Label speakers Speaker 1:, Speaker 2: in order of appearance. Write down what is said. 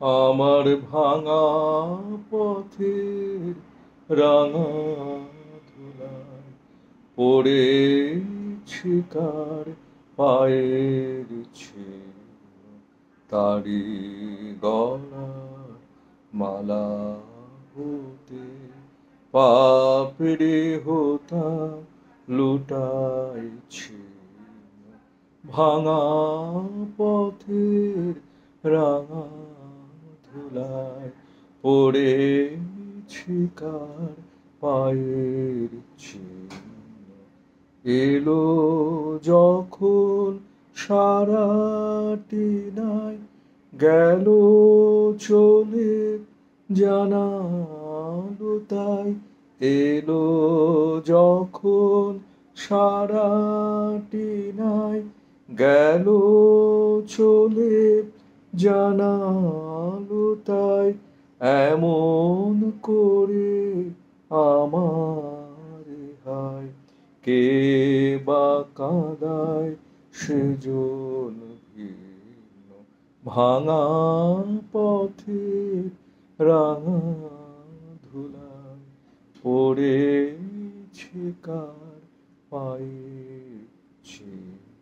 Speaker 1: আমার ভাঙা পথের রাঙা ধুলায় পড়েছি কার পায়ের ছিন্ন, তারি গলার মালা হতে পাপড়ি হতাম লুটাইছি। ভাঙা পথের রাঙা ধুলায় পড়েছি কার পায়ের চিহ্ন। এলো যখন সারাটি নাই, গেল চলে জানালো তাই। এলো যখন সারাটি নাই, গেল চলে জানালো তাই। এমন করে আমার হায়, কে বা কাঁদায় সেজন ভিন্ন। ভাঙা পথের রাঙা ধুলায় পড়েছি কার পায়ের চিহ্ন।